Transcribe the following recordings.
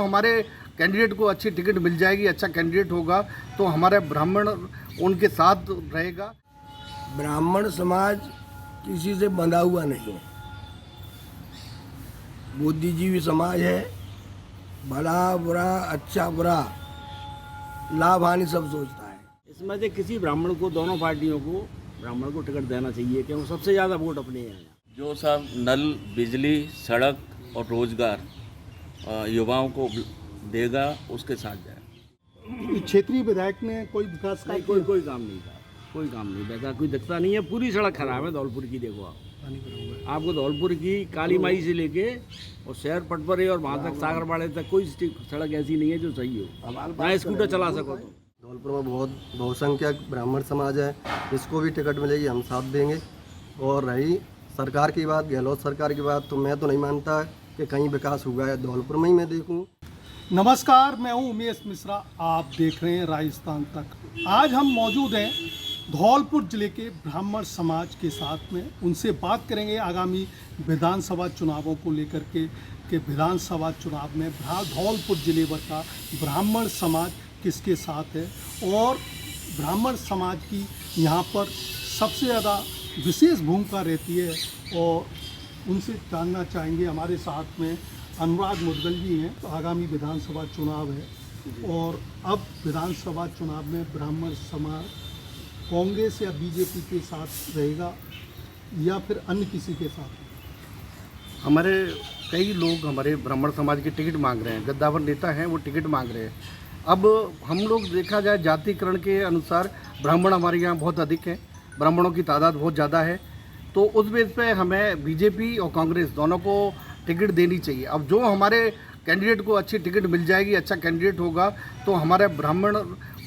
हमारे कैंडिडेट को अच्छी टिकट मिल जाएगी, अच्छा कैंडिडेट होगा तो हमारा ब्राह्मण उनके साथ रहेगा। ब्राह्मण समाज किसी से बंधा हुआ नहीं है, बुद्धिजीवी समाज है। भला बुरा, अच्छा बुरा, लाभ हानि सब सोचता है। इसमें से किसी ब्राह्मण को, दोनों पार्टियों को ब्राह्मण को टिकट देना चाहिए क्योंकि सबसे ज़्यादा वोट अपने हैं। जो सब नल, बिजली, सड़क और रोजगार युवाओं को देगा उसके साथ जाए। क्षेत्रीय विधायक ने कोई विकास का कोई काम नहीं था, कोई काम नहीं, वैसा कोई दिखता नहीं है। पूरी सड़क खराब है धौलपुर की। देखो आपको धौलपुर की काली माई से लेके और शहर पटपरे और वहाँ तक सागरवाड़े तक कोई सड़क ऐसी नहीं है जो सही हो, ना स्कूटर चला सको। तो धौलपुर में बहुत बहुसंख्यक ब्राह्मण समाज है, इसको भी टिकट मिलेगी, हम साथ देंगे। और रही सरकार की बात, गहलोत सरकार की बात, तो मैं तो नहीं मानता कि कहीं विकास हुआ है। धौलपुर में ही मैं देखूं। नमस्कार, मैं हूं उमेश मिश्रा, आप देख रहे हैं राजस्थान तक। आज हम मौजूद हैं धौलपुर जिले के ब्राह्मण समाज के साथ में। उनसे बात करेंगे आगामी विधानसभा चुनावों को लेकर के विधानसभा चुनाव में धौलपुर जिले भर का ब्राह्मण समाज किसके साथ है और ब्राह्मण समाज की यहाँ पर सबसे ज़्यादा विशेष भूमिका रहती है। और उनसे जानना चाहेंगे। हमारे साथ में अनुराग मुदगल जी हैं। तो आगामी विधानसभा चुनाव है और अब विधानसभा चुनाव में ब्राह्मण समाज कांग्रेस या बीजेपी के साथ रहेगा या फिर अन्य किसी के साथ? हमारे कई लोग हमारे ब्राह्मण समाज की टिकट मांग रहे हैं, गद्दावर नेता हैं वो टिकट मांग रहे हैं। अब हम लोग देखा जाए जातिकरण के अनुसार ब्राह्मण हमारे यहाँ बहुत अधिक है, ब्राह्मणों की तादाद बहुत ज़्यादा है, तो उस बेस पे हमें बीजेपी और कांग्रेस दोनों को टिकट देनी चाहिए। अब जो हमारे कैंडिडेट को अच्छी टिकट मिल जाएगी, अच्छा कैंडिडेट होगा तो हमारा ब्राह्मण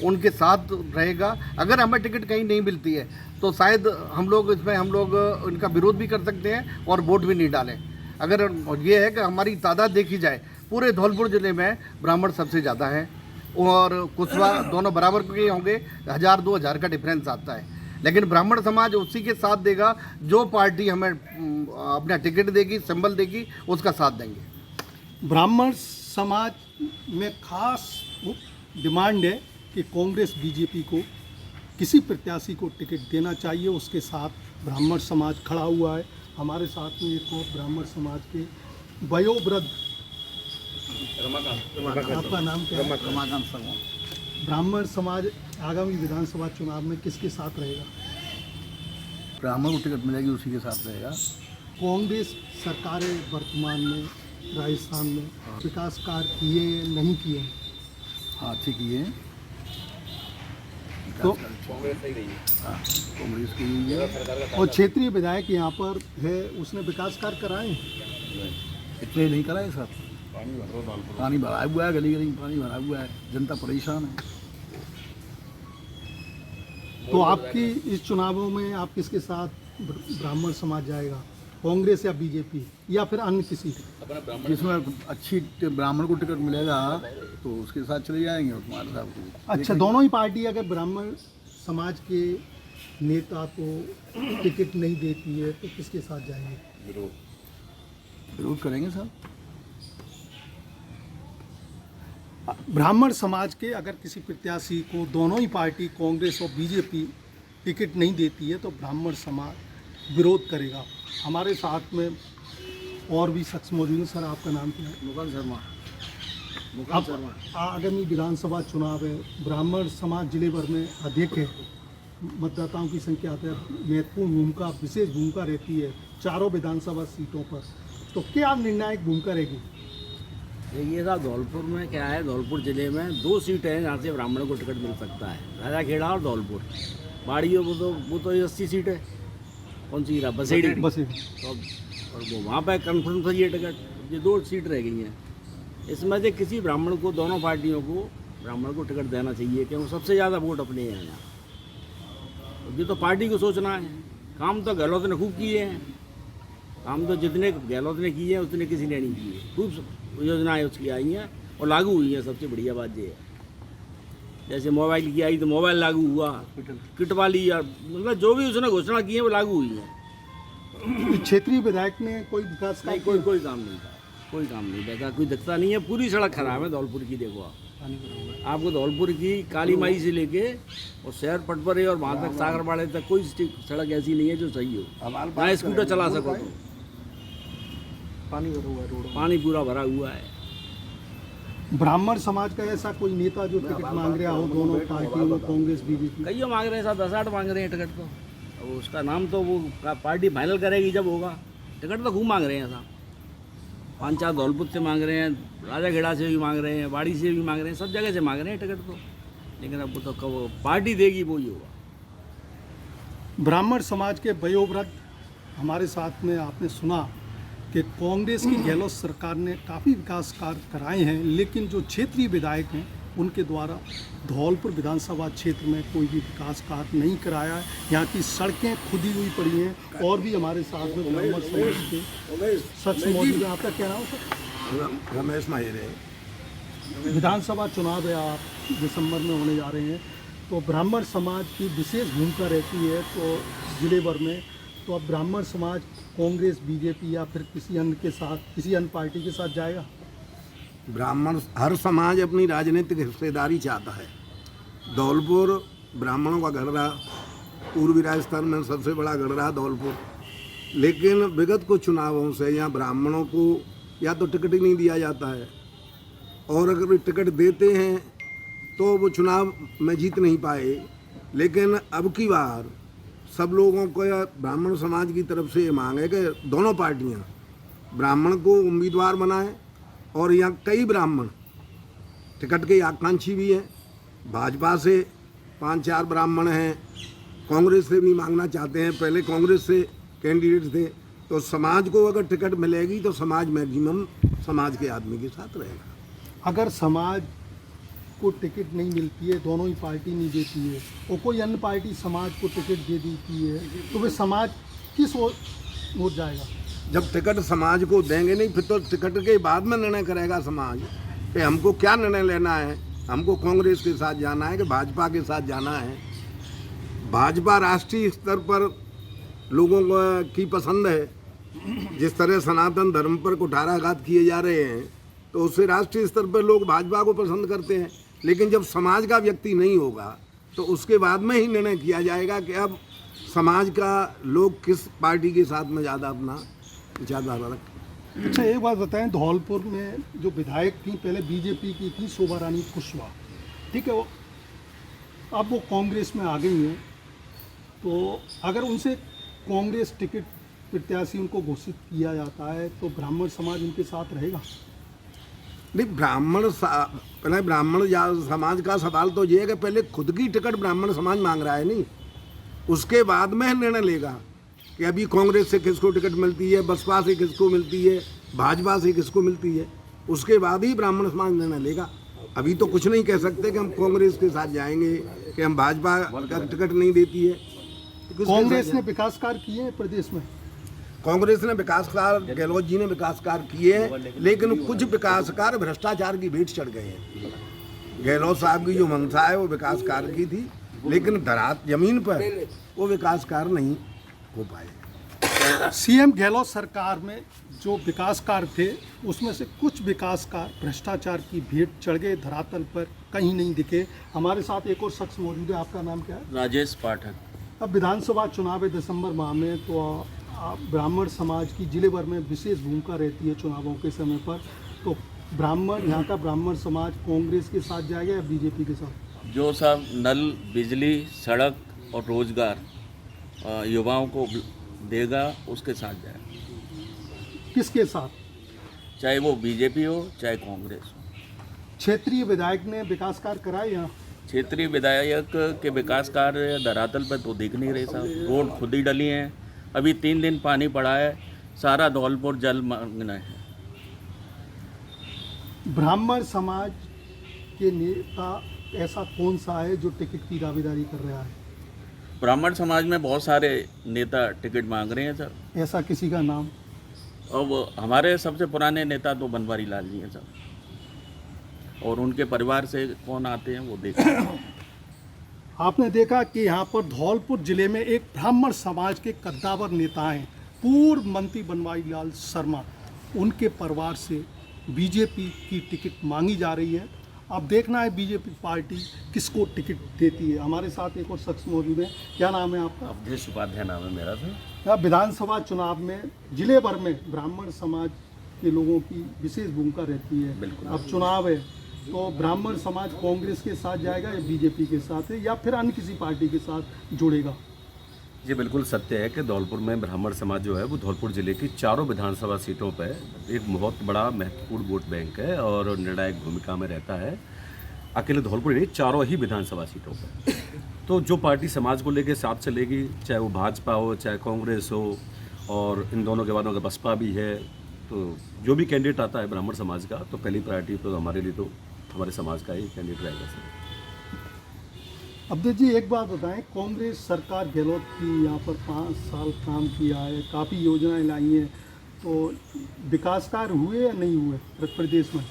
उनके साथ रहेगा। अगर हमें टिकट कहीं नहीं मिलती है तो शायद हम लोग इनका विरोध भी कर सकते हैं और वोट भी नहीं डालें। अगर ये है कि हमारी तादाद देखी जाए, पूरे धौलपुर ज़िले में ब्राह्मण सबसे ज़्यादा है और कुशवा दोनों बराबर के होंगे, 1000-2000 का डिफरेंस आता है। लेकिन ब्राह्मण समाज उसी के साथ देगा जो पार्टी हमें अपना टिकट देगी, सिंबल देगी, उसका साथ देंगे। ब्राह्मण समाज में खास डिमांड है कि कांग्रेस बीजेपी को किसी प्रत्याशी को टिकट देना चाहिए, उसके साथ ब्राह्मण समाज खड़ा हुआ है। हमारे साथ में एक और ब्राह्मण समाज के वयोवृद्ध, आपका नाम क्या है? रमाकांत शर्मा। ब्राह्मण समाज आगामी विधानसभा चुनाव में किसके साथ रहेगा? ब्राह्मण को टिकट मिलेगी उसी के साथ रहेगा। कांग्रेस सरकारें वर्तमान में राजस्थान में विकास कार्य किए नहीं किए? हाँ, अच्छे किए हैं। तो कांग्रेस सही रही है। हाँ, कांग्रेस की ही है। और क्षेत्रीय विधायक यहाँ पर है, उसने विकास कार्य कराए? इतने नहीं कराए सर। पानी भरा हुआ है, गली गली में पानी भरा हुआ है, जनता परेशान है। तो आपकी इस चुनावों में आप किसके साथ ब्राह्मण समाज जाएगा, कांग्रेस या बीजेपी या फिर अन्य किसी? जिसमें अच्छी ब्राह्मण को टिकट मिलेगा तो उसके साथ चले जाएंगे कुमार साहब को। अच्छा, दोनों ही पार्टी अगर ब्राह्मण समाज के नेता को टिकट नहीं देती है तो किसके साथ जाएंगे? विरोध करेंगे साहब। ब्राह्मण समाज के अगर किसी प्रत्याशी को दोनों ही पार्टी कांग्रेस और बीजेपी टिकट नहीं देती है तो ब्राह्मण समाज विरोध करेगा। हमारे साथ में और भी शख्स मौजूद है। सर, आपका नाम क्या है? मुकुंद शर्मा। आगामी विधानसभा चुनाव है, ब्राह्मण समाज जिले भर में अधिक है, मतदाताओं की संख्या महत्वपूर्ण भूमिका, विशेष भूमिका रहती है चारों विधानसभा सीटों पर, तो क्या निर्णायक भूमिका रहेगी? देखिए साहब, धौलपुर में क्या है, धौलपुर ज़िले में 2 सीटें हैं जहाँ से ब्राह्मण को टिकट मिल सकता है, राजाखेड़ा और धौलपुर। बाड़ियों वो तो 80 सीट है। कौन सी? बसेड़ी। तो और वो वहाँ पर कन्फर्म था ये टिकट। ये 2 सीट रह गई हैं। इसमें से किसी ब्राह्मण को, दोनों पार्टियों को ब्राह्मण को टिकट देना चाहिए क्योंकि सबसे ज़्यादा वोट अपने हैं यहाँ। ये तो पार्टी को सोचना है। काम तो गहलोत ने खूब किए हैं, काम तो जितने गहलोत ने किए हैं उतने किसी ने नहीं किए। खूब योजनाएं उसकी आई हैं और लागू हुई हैं। सबसे बढ़िया बात ये है, जैसे मोबाइल की आई तो मोबाइल लागू हुआ, किट वाली, या मतलब जो भी उसने घोषणा की है वो लागू हुई है। क्षेत्रीय विधायक ने कोई विकास नहीं, कोई काम नहीं था। कोई काम नहीं देखा, कोई दिखता नहीं है। पूरी सड़क खराब है धौलपुर की, देखो आप। आपको धौलपुर की काली माई से लेके और शहर पटपरे और वहाँ तक सागरवाड़े तक कोई सड़क ऐसी नहीं है जो सही हो, ना स्कूटर चला सको तो। पानी पूरा भरा हुआ है। ब्राह्मण समाज का ऐसा कोई नेता जो टिकट मांग रहा हो दोनों पार्टियों में, कांग्रेस बीजेपी? कई मांग रहे हैं, 7-8 मांग रहे हैं टिकट। तो अब उसका नाम तो वो पार्टी फाइनल करेगी जब होगा। टिकट तो खूब मांग रहे हैं साहब, 5-4 धौलपुर से मांग रहे हैं, राजाखेड़ा से भी मांग रहे हैं, बाड़ी से भी मांग रहे हैं, सब जगह से मांग रहे हैं टिकट तो। लेकिन अब वो तो कब पार्टी देगी वो ही होगा। ब्राह्मण समाज के वयोवृद्ध हमारे साथ में, आपने सुना कि कांग्रेस की गहलोत सरकार ने काफ़ी विकास कार्य कराए हैं, लेकिन जो क्षेत्रीय विधायक हैं उनके द्वारा धौलपुर विधानसभा क्षेत्र में कोई भी विकास कार्य नहीं कराया है। यहाँ की सड़कें खुदी हुई पड़ी हैं। और भी हमारे साथ में ब्राह्मण समाज के शख्स मौजूद हैं। आपका क्या नाम है सर? रमेश माहिर है। विधानसभा चुनाव है, आप दिसंबर में होने जा रहे हैं, तो ब्राह्मण समाज की विशेष भूमिका रहती है तो जिले भर में। तो अब ब्राह्मण समाज कांग्रेस बीजेपी या फिर किसी अन्य के साथ, किसी अन्य पार्टी के साथ जाएगा? ब्राह्मण, हर समाज अपनी राजनीतिक हिस्सेदारी चाहता है। धौलपुर ब्राह्मणों का गढ़ रहा, पूर्वी राजस्थान में सबसे बड़ा गढ़ रहा धौलपुर। लेकिन विगत कुछ चुनावों से यहाँ ब्राह्मणों को या तो टिकट ही नहीं दिया जाता है, और अगर टिकट देते हैं तो वो चुनाव में जीत नहीं पाए। लेकिन अब की बार सब लोगों को ब्राह्मण समाज की तरफ से ये मांग है कि दोनों पार्टियाँ ब्राह्मण को उम्मीदवार बनाएं, और यहाँ कई ब्राह्मण टिकट के आकांक्षी भी हैं। भाजपा से 5-4 ब्राह्मण हैं, कांग्रेस से भी मांगना चाहते हैं, पहले कांग्रेस से कैंडिडेट थे। तो समाज को अगर टिकट मिलेगी तो समाज मैक्सिमम समाज के आदमी के साथ रहेगा। अगर समाज को टिकट नहीं मिलती है, दोनों ही पार्टी नहीं देती है, और कोई अन्य पार्टी समाज को टिकट दे देती है, तो वे समाज किस ओर जाएगा? जब टिकट समाज को देंगे नहीं, फिर तो टिकट के बाद में निर्णय करेगा समाज कि हमको क्या निर्णय लेना है। हमको कांग्रेस के साथ जाना है कि भाजपा के साथ जाना है। भाजपा राष्ट्रीय स्तर पर लोगों की पसंद है। जिस तरह सनातन धर्म पर कुठाराघात किए जा रहे हैं, तो उससे राष्ट्रीय स्तर पर लोग भाजपा को पसंद करते हैं। लेकिन जब समाज का व्यक्ति नहीं होगा तो उसके बाद में ही निर्णय किया जाएगा कि अब समाज का लोग किस पार्टी के साथ में ज़्यादा अपना विचारधारा रखें। अच्छा, एक बात बताएं, धौलपुर में जो विधायक थी पहले बीजेपी की थी शोभा रानी कुशवाहा, ठीक है, वो अब वो कांग्रेस में आ गई हैं, तो अगर उनसे कांग्रेस टिकट प्रत्याशी उनको घोषित किया जाता है तो ब्राह्मण समाज उनके साथ रहेगा? नहीं, पहले ब्राह्मण समाज का सवाल तो ये है कि पहले खुद की टिकट ब्राह्मण समाज मांग रहा है, नहीं उसके बाद में निर्णय लेगा कि अभी कांग्रेस से किसको टिकट मिलती है, बसपा से किसको मिलती है, भाजपा से किसको मिलती है। उसके बाद ही ब्राह्मण समाज निर्णय लेगा। अभी तो कुछ नहीं कह सकते कि हम कांग्रेस के साथ जाएंगे, कि हम भाजपा का टिकट नहीं देती है। तो कांग्रेस ने विकास कार्य किए हैं प्रदेश में? कांग्रेस ने विकास कार्य, गहलोत जी ने विकास कार्य किए हैं, लेकिन कुछ विकास कार्य भ्रष्टाचार की भेंट चढ़ गए हैं। गहलोत साहब की जो मंशा है वो विकास कार्य की थी, लेकिन जमीन पर वो विकास कार्य नहीं हो पाए। सीएम गहलोत सरकार में जो विकास कार्य थे उसमें से कुछ विकास कार्य भ्रष्टाचार की भेंट चढ़ गए, धरातल पर कहीं नहीं दिखे। हमारे साथ एक और शख्स मौजूद है, आपका नाम क्या है? राजेश पाठक। अब विधानसभा चुनाव है दिसंबर माह में, तो ब्राह्मण समाज की जिले भर में विशेष भूमिका रहती है चुनावों के समय पर, तो ब्राह्मण, यहाँ का ब्राह्मण समाज कांग्रेस के साथ जाएगा या बीजेपी के साथ? जो सब नल, बिजली, सड़क और रोजगार युवाओं को देगा उसके साथ जाएगा। किसके साथ? चाहे वो बीजेपी हो चाहे कांग्रेस हो। क्षेत्रीय विधायक ने विकास कार्य कराए यहाँ? क्षेत्रीय विधायक के विकास कार्य धरातल पर तो दिख नहीं रहे साहब। रोड खुद ही डली हैं, अभी 3 दिन पानी पड़ा है, सारा धौलपुर जलमग्न है। ब्राह्मण समाज के नेता ऐसा कौन सा है जो टिकट की दावेदारी कर रहा है? ब्राह्मण समाज में बहुत सारे नेता टिकट मांग रहे हैं सर। ऐसा किसी का नाम? अब हमारे सबसे पुराने नेता तो बनवारी लाल जी हैं सर, और उनके परिवार से कौन आते हैं वो देखें। आपने देखा कि यहाँ पर धौलपुर जिले में एक ब्राह्मण समाज के कद्दावर नेता हैं, पूर्व मंत्री बनवारी लाल शर्मा। उनके परिवार से बीजेपी की टिकट मांगी जा रही है। अब देखना है बीजेपी पार्टी किसको टिकट देती है। हमारे साथ एक और शख्स मौजूद है। क्या नाम है आपका? अवधेश उपाध्याय नाम है मेरा। यहाँ विधानसभा चुनाव में जिले भर में ब्राह्मण समाज के लोगों की विशेष भूमिका रहती है। बिल्कुल। अब चुनाव है तो ब्राह्मण समाज कांग्रेस के साथ जाएगा या बीजेपी के साथ है या फिर अन्य किसी पार्टी के साथ जुड़ेगा? ये बिल्कुल सत्य है कि धौलपुर में ब्राह्मण समाज जो है वो धौलपुर जिले की चारों विधानसभा सीटों पर एक बहुत बड़ा महत्वपूर्ण वोट बैंक है और निर्णायक भूमिका में रहता है। अकेले धौलपुर नहीं, चारों ही विधानसभा सीटों पर। तो जो पार्टी समाज को लेकर साथ चलेगी, चाहे वो भाजपा हो चाहे कांग्रेस हो, और इन दोनों के बाद अगर बसपा भी है, तो जो भी कैंडिडेट आता है ब्राह्मण समाज का, तो पहली प्रायोरिटी तो हमारे लिए तो हमारे समाज का ही कैंडिडेट रहेगा सर। अवधेश जी, एक बात बताएं, कांग्रेस सरकार गहलोत की यहाँ पर 5 साल काम किया है, काफ़ी योजनाएं लाई हैं, तो विकास कार्य हुए या नहीं हुए प्रदेश में?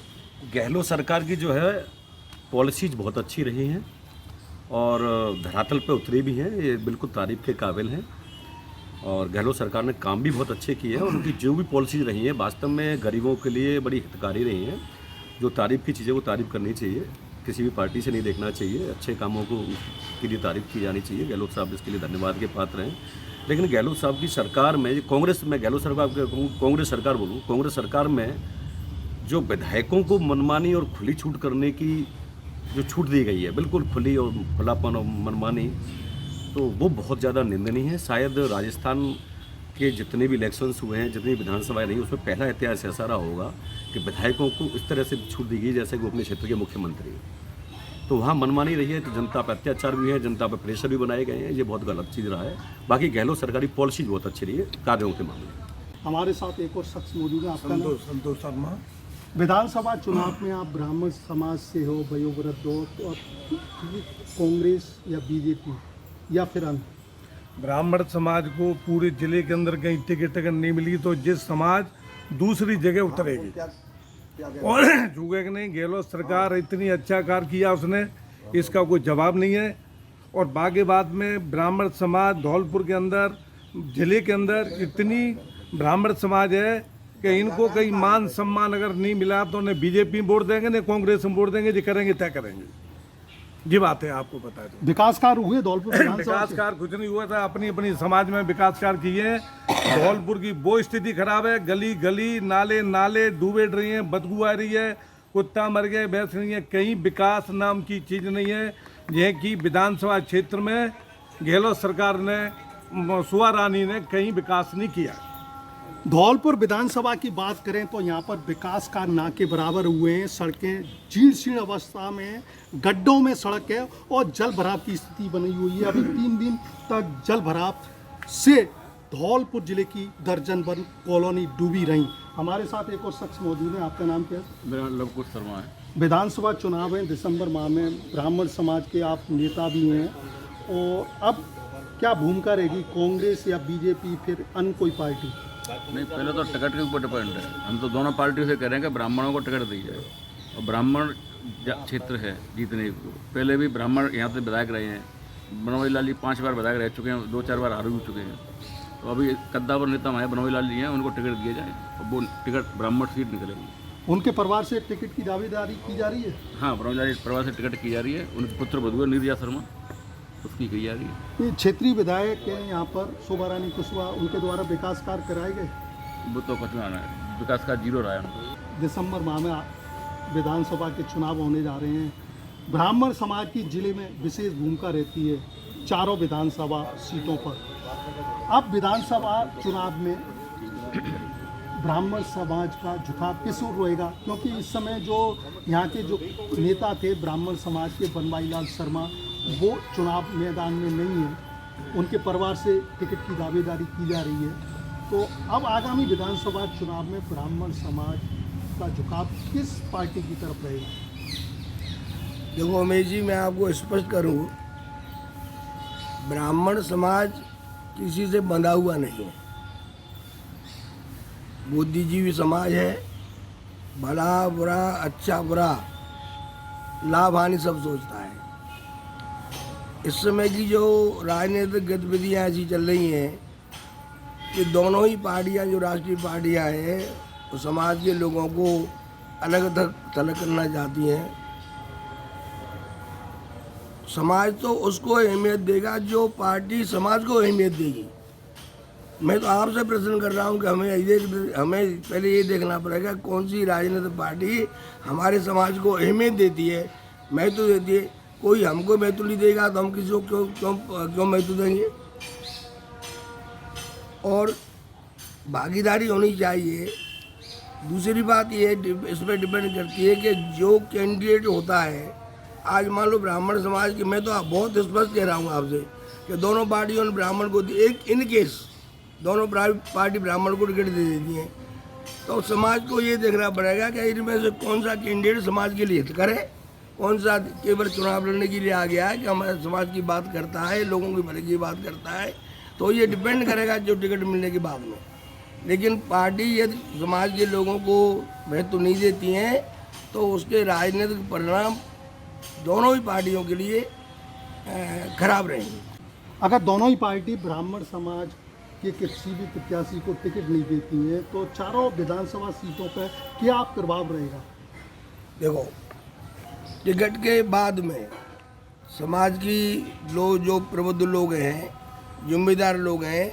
गहलोत सरकार की जो है पॉलिसीज बहुत अच्छी रही हैं और धरातल पे उतरी भी हैं, ये बिल्कुल तारीफ के काबिल हैं। और गहलोत सरकार ने काम भी बहुत अच्छे किए हैं और उनकी जो भी पॉलिसीज रही हैं वास्तव में गरीबों के लिए बड़ी हितकारी रही हैं। जो तारीफ की चीज़ें वो तारीफ करनी चाहिए, किसी भी पार्टी से नहीं देखना चाहिए, अच्छे कामों को के लिए तारीफ की जानी चाहिए। गहलोत साहब इसके लिए धन्यवाद के पात्र हैं। लेकिन गहलोत साहब की सरकार में कांग्रेस में कांग्रेस सरकार बोलूँ, कांग्रेस सरकार में जो विधायकों को मनमानी और खुली छूट करने की जो छूट दी गई है, बिल्कुल खुली और खुलापन और मनमानी, तो वो बहुत ज़्यादा निंदनीय है। शायद राजस्थान के जितने भी इलेक्शंस हुए हैं, जितनी विधानसभाएं रही, उसमें पहला इतिहास ऐसा रहा होगा कि विधायकों को इस तरह से छूट दी गई जैसे कि वो अपने क्षेत्र के मुख्यमंत्री हैं। तो वहाँ मनमानी रही है, तो जनता पर अत्याचार भी है, जनता पर प्रेशर भी बनाए गए हैं, ये बहुत गलत चीज़ रहा है। बाकी गहलोत सरकारी पॉलिसी बहुत अच्छी रही है कार्यों के मामले में। हमारे साथ एक और शख्स मौजूद है। आपका नाम? संतोष शर्मा। विधानसभा चुनाव में आप ब्राह्मण समाज से हो, वयोवृद्ध हो, तो आप कांग्रेस या बीजेपी या फिर अन्य? ब्राह्मण समाज को पूरे जिले के अंदर कहीं टिकट अगर नहीं मिली तो जिस समाज दूसरी जगह उतरेगी और झुकेगा नहीं। गहलोत सरकार इतनी अच्छा कार्य किया उसने, इसका कोई जवाब नहीं है। और बागेबाद में ब्राह्मण समाज धौलपुर के अंदर जिले के अंदर इतनी ब्राह्मण समाज है कि इनको कहीं मान सम्मान अगर नहीं मिला तो उन्हें बीजेपी में वोट देंगे, न कांग्रेस में वोट देंगे, जो करेंगे तय करेंगे। ये बात है, आपको पता है। तो विकास कार्य हुए धौलपुर विधानसभा विकास से? कार्य कुछ नहीं हुआ था, अपनी अपनी समाज में विकास कार्य किए हैं। धौलपुर की वो स्थिति खराब है, गली गली नाले नाले डूबे रही हैं, बदबू आ रही है, कुत्ता मर गए, भैंस नहीं है, कहीं विकास नाम की चीज़ नहीं है। यह कि विधानसभा क्षेत्र में गहलोत सरकार ने, सुआ रानी ने कहीं विकास नहीं किया। धौलपुर विधानसभा की बात करें तो यहाँ पर विकास कार्य ना के बराबर हुए हैं। सड़कें जीर्ण शीर्ण अवस्था में, गड्ढों में सड़क है और जल भराव की स्थिति बनी हुई है। अभी 3 दिन तक जल भराव से धौलपुर जिले की दर्जनभर कॉलोनी डूबी रही। हमारे साथ एक और शख्स मौजूद है। आपका नाम क्या है? मेरा लवकुश शर्मा है। विधानसभा चुनाव है दिसंबर माह में, ब्राह्मण समाज के आप नेता भी हैं, और अब क्या भूमिका रहेगी, कांग्रेस या बीजेपी फिर अन्य कोई पार्टी? नहीं, पहले तो टिकट के ऊपर डिपेंड है। हम तो दोनों पार्टियों से कह रहे हैं कि ब्राह्मणों को टिकट दी जाए। और ब्राह्मण क्षेत्र है जीतने को, पहले भी ब्राह्मण यहाँ से विधायक रहे हैं। बनवारी लाल जी 5 बार विधायक रह चुके हैं, 2-4 बार हार भी चुके हैं। तो अभी कद्दावर नेता हमारे बनवारी लाल जी हैं, उनको टिकट दिया जाए और वो टिकट ब्राह्मण सीट निकलेगी। उनके परिवार से टिकट की दावेदारी की जा रही है? हाँ, बनवारी लाल परिवार से टिकट की जा रही है। उनके पुत्र बधु है निर्या शर्मा, उसकी की जा रही है। ये क्षेत्रीय विधायक हैं यहाँ पर शोभा रानी कुशवाहा, उनके द्वारा विकास कार्य कराए गए? वो तो कुछ ना है, विकास का 0 रहा है। दिसंबर माह में विधानसभा के चुनाव होने जा रहे हैं। ब्राह्मण समाज की जिले में विशेष भूमिका रहती है चारों विधानसभा सीटों पर। अब विधानसभा चुनाव में ब्राह्मण समाज का झुकाव किस ओर रहेगा, क्योंकि इस समय जो यहाँ के जो नेता थे ब्राह्मण समाज के बनवारी लाल शर्मा, वो चुनाव मैदान में नहीं है, उनके परिवार से टिकट की दावेदारी की जा रही है। तो अब आगामी विधानसभा चुनाव में ब्राह्मण समाज का झुकाव किस पार्टी की तरफ रहेगा? देखो उमेश जी, मैं आपको स्पष्ट करूं, ब्राह्मण समाज किसी से बंधा हुआ नहीं है। बुद्धिजीवी समाज है, भला बुरा, अच्छा बुरा, लाभ हानि सब सोचता है। इस समय की जो राजनीतिक गतिविधियाँ ऐसी चल रही हैं कि दोनों ही पार्टियां जो राष्ट्रीय पार्टियां हैं समाज के लोगों को अलग थलग करना चाहती हैं। समाज तो उसको अहमियत देगा जो पार्टी समाज को अहमियत देगी। मैं तो आपसे प्रश्न कर रहा हूँ कि हमें पहले ये देखना पड़ेगा कौन सी राजनीतिक पार्टी हमारे समाज को अहमियत देती है, महत्व देती है। कोई हमको महत्व नहीं देगा तो हम किसी को क्यों महत्व देंगे। और भागीदारी होनी चाहिए। दूसरी बात ये इस पर डिपेंड करती है कि जो कैंडिडेट होता है, आज मान लो ब्राह्मण समाज की, मैं तो बहुत स्पष्ट कह रहा हूँ आपसे कि दोनों पार्टियों ने ब्राह्मण को एक इन केस दोनों पार्टी ब्राह्मण को टिकट दे देती हैं, तो समाज को ये देखना पड़ेगा कि इनमें से कौन सा कैंडिडेट समाज के लिए हित करे, कौन सा केवल चुनाव लड़ने के लिए आ गया है कि हमारे समाज की बात करता है, लोगों की भले की बात करता है। तो ये डिपेंड करेगा जो टिकट मिलने के बाद में। लेकिन पार्टी यदि समाज के लोगों को महत्व नहीं देती हैं तो उसके राजनीतिक परिणाम दोनों ही पार्टियों के लिए खराब रहेंगे। अगर दोनों ही पार्टी ब्राह्मण समाज के किसी भी प्रत्याशी को टिकट नहीं देती है तो चारों विधानसभा सीटों पर क्या प्रभाव रहेगा? देखो, टिकट के बाद में समाज की लोग, जो प्रबुद्ध लोग हैं, जिम्मेदार लोग हैं,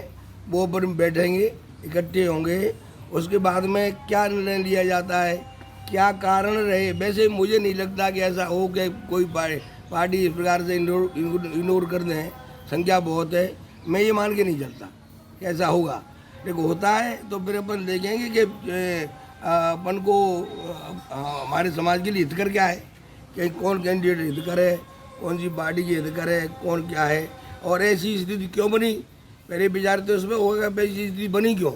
वो पर बैठेंगे, इकट्ठे होंगे। उसके बाद में क्या निर्णय लिया जाता है, क्या कारण रहे। वैसे मुझे नहीं लगता कि ऐसा हो कि कोई पार्टी इस प्रकार से इग्नोर कर दें, संख्या बहुत है, मैं ये मान के नहीं चलता कि ऐसा होगा। लेकिन होता है तो फिर अपन देखेंगे कि अपन को हमारे समाज के लिए हितकर क्या है, कि कौन कैंडिडेट हितकर है, कौन सी पार्टी की हितकर है, कौन क्या है, और ऐसी स्थिति क्यों बनी। पहले विचार तो उसमें होगा ऐसी स्थिति बनी क्यों।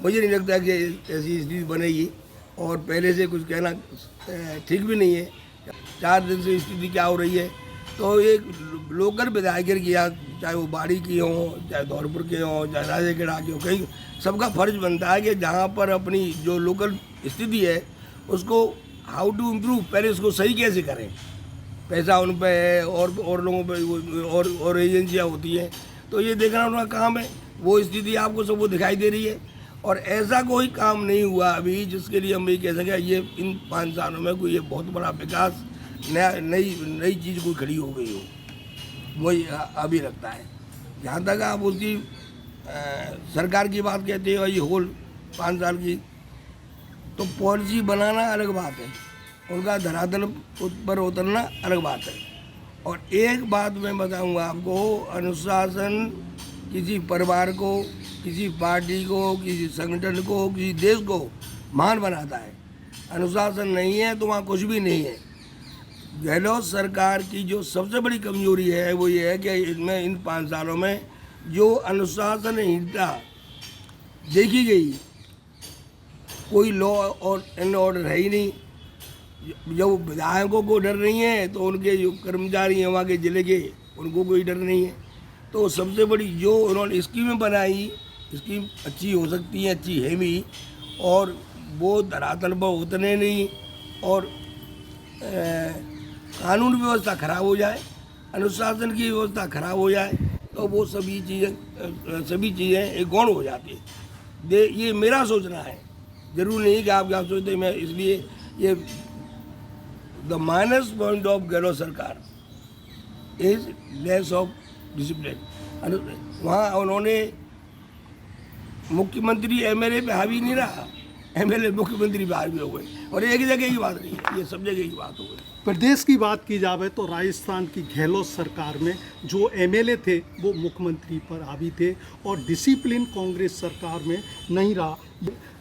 मुझे नहीं लगता कि ऐसी स्थिति बनेगी, और पहले से कुछ कहना ठीक भी नहीं है। 4 दिन से स्थिति क्या हो रही है, तो एक लोकल विधायक की, चाहे वो बाड़ी की हो, चाहे धौलपुर के हो, चाहे राजेखेड़ा के हो, कहीं सबका फर्ज बनता है कि जहाँ पर अपनी जो लोकल स्थिति है उसको हाउ टू इम्प्रूव, पहले उसको सही कैसे करें। पैसा उन पे है और लोगों पे और एजेंसियाँ होती हैं, तो ये देखना उनका काम है। वो स्थिति आपको सबको दिखाई दे रही है, और ऐसा कोई काम नहीं हुआ अभी जिसके लिए हम ये कह सकें ये इन 5 सालों में कोई ये बहुत बड़ा विकास, नई चीज़ कोई खड़ी हो गई हो। मुझे अभी लगता है, जहाँ तक आप उसकी सरकार की बात कहते हो, ये होल 5 साल की, तो पॉलिसी बनाना अलग बात है, उनका धरातल पर उतरना अलग बात है। और एक बात मैं बताऊंगा आपको, अनुशासन किसी परिवार को, किसी पार्टी को, किसी संगठन को, किसी देश को महान बनाता है। अनुशासन नहीं है तो वहाँ कुछ भी नहीं है। गहलोत सरकार की जो सबसे बड़ी कमजोरी है वो ये है कि इनमें इन 5 सालों में जो अनुशासनहीनता देखी गई, कोई लॉ और एंड ऑर्डर है ही नहीं। जब विधायकों को डर नहीं है तो उनके जो कर्मचारी हैं वहाँ के ज़िले के, उनको कोई डर नहीं है। तो सबसे बड़ी जो उन्होंने स्कीमें बनाई, स्कीम अच्छी हो सकती है, अच्छी है भी, और वो धरातल पर उतने नहीं, और कानून व्यवस्था खराब हो जाए, अनुशासन की व्यवस्था खराब हो जाए, तो वो सभी चीज़ें एक गौण हो जाती है। ये मेरा सोचना है, जरूर नहीं कि आप क्या सोचते। मैं इसलिए ये the minus point of Gehlot सरकार इज लेस ऑफ डिसिप्लिन। वहाँ उन्होंने मुख्यमंत्री एमएलए पे हावी नहीं रहा, एमएलए मुख्यमंत्री पे हावी हो गए, और एक जगह की बात नहीं है, ये सब जगह की बात हो गई। प्रदेश की बात की जाए तो राजस्थान की गहलोत सरकार में जो एमएलए थे वो मुख्यमंत्री पर हावी थे, और डिसिप्लिन कांग्रेस सरकार में नहीं रहा।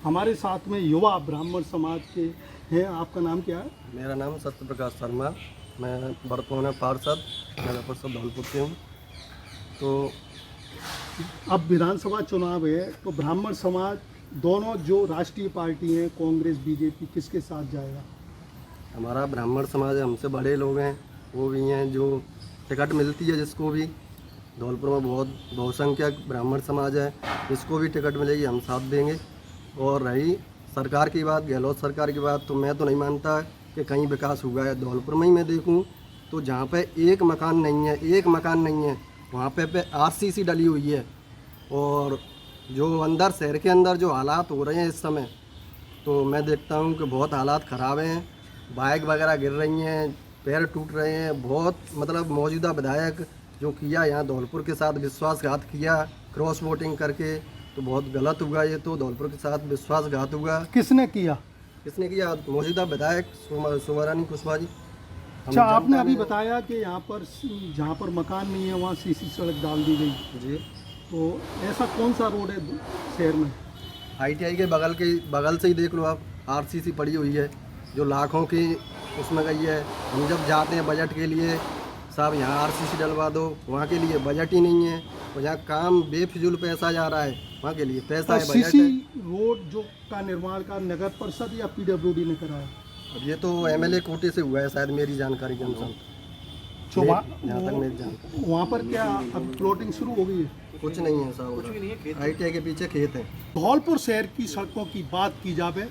हमारे साथ में युवा ब्राह्मण समाज के हैं। आपका नाम क्या है? मेरा नाम सत्य प्रकाश शर्मा, मैं वर्तमान पार्षद नगर परिषद धौलपुर से हूँ। तो अब विधानसभा चुनाव है, तो ब्राह्मण समाज दोनों जो राष्ट्रीय पार्टी हैं, कांग्रेस बीजेपी, किसके साथ जाएगा? हमारा ब्राह्मण समाज हमसे बड़े लोग हैं, वो भी हैं, जो टिकट मिलती है जिसको भी, धौलपुर में बहुत बहुसंख्यक ब्राह्मण समाज है, जिसको भी टिकट मिलेगी हम साथ देंगे। और रही सरकार की बात, गहलोत सरकार की बात, तो मैं तो नहीं मानता कि कहीं विकास हुआ है। धौलपुर में ही मैं देखूं तो जहाँ पे एक मकान नहीं है वहाँ पे आरसीसी डली हुई है। और जो अंदर शहर के अंदर जो हालात हो रहे हैं इस समय, तो मैं देखता हूँ कि बहुत हालात ख़राब हैं, बाइक वगैरह गिर रही हैं, पैर टूट रहे हैं। बहुत मतलब मौजूदा विधायक जो किया यहाँ धौलपुर के साथ विश्वासघात किया क्रॉस वोटिंग करके, तो बहुत गलत हुआ। ये तो धौलपुर के साथ विश्वासघात हुआ। किसने किया? किसने किया? मौजूदा विधायक सुमरानी कुशवाहा जी। अच्छा, आपने अभी बताया कि यहाँ पर जहाँ पर मकान नहीं है वहाँ सीसी सड़क डाल दी गई जी। तो ऐसा कौन सा रोड है शहर में? ITI के बगल से ही देख लो आप, RCC पड़ी हुई है जो लाखों की उसमें गई है। हम जब जाते हैं बजट के लिए, साहब यहाँ RCC डलवा दो, वहाँ के लिए बजट ही नहीं है। और यहाँ काम बेफिजूल पैसा जा रहा है, वहाँ के लिए पैसा है, बजट सीसी है। रोड जो का निर्माण का नगर परिषद या PWD ने कराया? अब ये तो MLA कोटे से हुआ है शायद, मेरी जानकारी के अनुसार। जहाँ तक मेरी जानकारी, वहाँ पर क्या अब प्लॉटिंग शुरू हो गई है? कुछ नहीं है साहब, ITI के पीछे खेत है। धौलपुर शहर की सड़कों की बात की जाए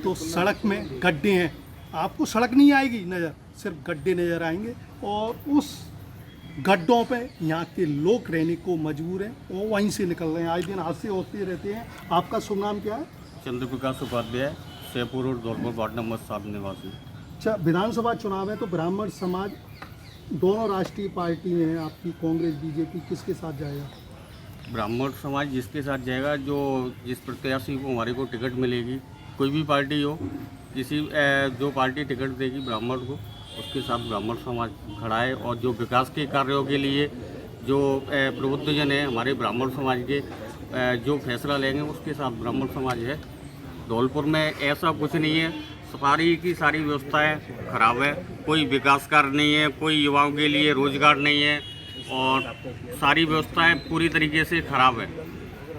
तो सड़क में गड्ढे हैं। आपको सड़क नहीं आएगी नज़र, सिर्फ गड्ढे नज़र आएंगे और उस गड्ढों पे यहाँ के लोग रहने को मजबूर हैं, वो वहीं से निकल रहे हैं। आए दिन हादसे होते रहते हैं। आपका शुभ नाम क्या है? Chandra Prakash Upadhyay, Sherpur road Dholpur, ward number 7 निवासी। अच्छा, विधानसभा चुनाव है तो ब्राह्मण समाज दोनों राष्ट्रीय पार्टी हैं आपकी, कांग्रेस BJP, किसके साथ जाएगा? ब्राह्मण समाज जिसके साथ जाएगा, जो जिस प्रत्याशी को हमारे को टिकट मिलेगी, कोई भी पार्टी हो, किसी जो पार्टी टिकट देगी ब्राह्मण को, उसके साथ ब्राह्मण समाज खड़ा है। और जो विकास के कार्यों के लिए जो प्रबुद्धजन है हमारे ब्राह्मण समाज के, जो फैसला लेंगे उसके साथ ब्राह्मण समाज है। धौलपुर में ऐसा कुछ नहीं है, सारी की सारी व्यवस्थाएं खराब है, कोई विकास कार्य नहीं है, कोई युवाओं के लिए रोजगार नहीं है और सारी व्यवस्थाएं पूरी तरीके से खराब है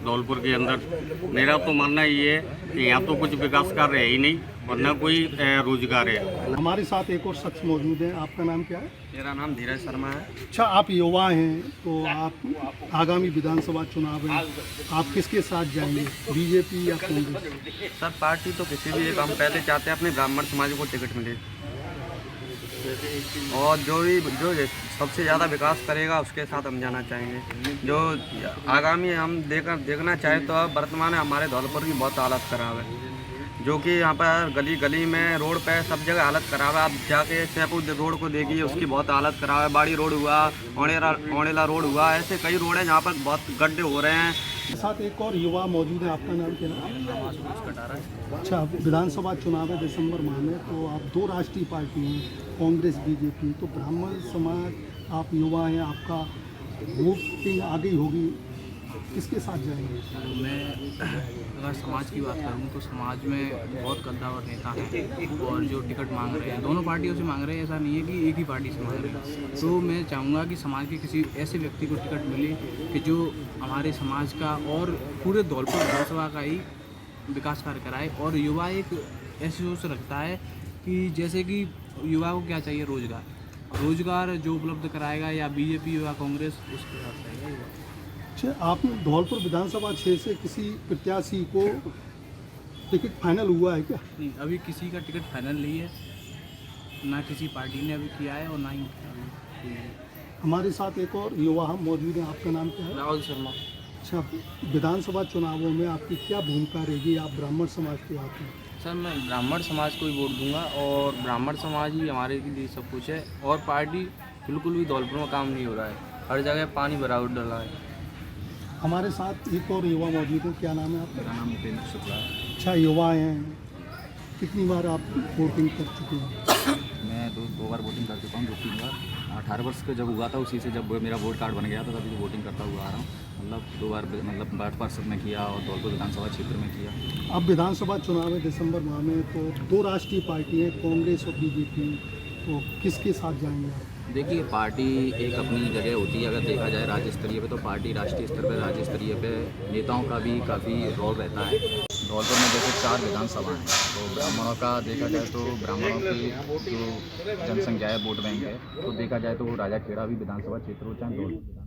धौलपुर के अंदर। मेरा तो मानना ये है कि यहाँ तो कुछ विकास कार्य है ही नहीं और न कोई रोजगार है। हमारे साथ एक और शख्स मौजूद है, आपका नाम क्या है? मेरा नाम धीरज शर्मा है। अच्छा, आप युवा हैं तो आप आगामी विधानसभा चुनाव है, आप किसके साथ जाएंगे, BJP या कांग्रेस? सर पार्टी तो किसी भी एक, हम पहले चाहते हैं अपने ब्राह्मण समाज को टिकट मिले और जो सबसे ज़्यादा विकास करेगा उसके साथ हम जाना चाहेंगे। जो आगामी हम देखना चाहें तो अब वर्तमान में हमारे धौलपुर की बहुत हालत ख़राब है, जो कि यहाँ पर गली गली में रोड पे सब जगह हालत ख़राब है। आप जाके शेरपुर रोड को देखिए, उसकी बहुत हालत ख़राब है। बाड़ी रोड हुआ, औड़ेला रोड हुआ, ऐसे कई रोड हैं जहाँ पर बहुत गड्ढे हो रहे हैं। साथ एक और युवा मौजूद है, आपका नाम क्या है? अच्छा, विधानसभा चुनाव है दिसंबर माह में, तो आप दो राष्ट्रीय पार्टी हैं, कांग्रेस BJP, तो ब्राह्मण समाज, आप युवा हैं, आपका वोटिंग आ गई होगी, किसके साथ जाएंगे? मैं अगर समाज की बात करूं तो समाज में बहुत कद्दावर नेता हैं और जो टिकट मांग रहे हैं दोनों पार्टियों से मांग रहे हैं, ऐसा नहीं है कि एक ही पार्टी से मांग रहे हैं। तो मैं चाहूँगा कि समाज के किसी ऐसे व्यक्ति को टिकट मिले कि जो हमारे समाज का और पूरे धौलपुर विधानसभा का ही विकास कार्य कराए। और युवा एक ऐसी सोच रखता है कि जैसे कि युवा को क्या चाहिए, रोजगार जो उपलब्ध कराएगा या BJP या कांग्रेस, उसके साथ रहेगा युवा। अच्छा, आपने धौलपुर विधानसभा क्षेत्र से किसी प्रत्याशी को टिकट फाइनल हुआ है क्या? नहीं, अभी किसी का टिकट फाइनल नहीं है, ना किसी पार्टी ने अभी किया है और ना ही हमारे साथ एक और युवा हम मौजूद हैं, आपका नाम क्या है? राहुल शर्मा। अच्छा, विधानसभा चुनावों में आपकी क्या भूमिका रहेगी? आप ब्राह्मण समाज के आते हैं। सर मैं ब्राह्मण समाज को ही वोट दूंगा और ब्राह्मण समाज ही हमारे लिए सब कुछ है और पार्टी बिल्कुल भी धौलपुर में काम नहीं हो रहा है, हर जगह पानी भरा डला है। हमारे साथ एक और युवा मौजूद है, क्या नाम है आपका? मेरा नाम उपेंद्र शुक्ला है। अच्छा, युवा हैं, कितनी बार आप वोटिंग कर चुके हैं? मैं दो बार वोटिंग कर चुका हूँ, 2-3 बार। 18 वर्ष का जब हुआ था उसी से जब मेरा वोट कार्ड बन गया था तभी वोटिंग करता हुआ आ रहा हूँ। मतलब 2 बार मतलब वार्ड पार्षद में किया और धौलपुर विधानसभा क्षेत्र में किया। अब विधानसभा चुनाव है दिसंबर माह में, तो दो राष्ट्रीय पार्टी हैं, कांग्रेस और BJP, तो किसके साथ जाएंगे आप? देखिए, पार्टी एक अपनी जगह होती है। अगर देखा जाए राज्य स्तरीय पे तो पार्टी राष्ट्रीय स्तर पर, राज्य स्तरीय पे नेताओं का भी काफ़ी रोल रहता है। धौलपुर में जैसे 4 विधानसभा हैं, तो ब्राह्मणों का देखा जाए तो ब्राह्मणों की जो जनसंख्या है, वोट बैंक है, तो देखा जाए तो वो राजा खेड़ा भी विधानसभा क्षेत्र हो, चाहे धौलपुर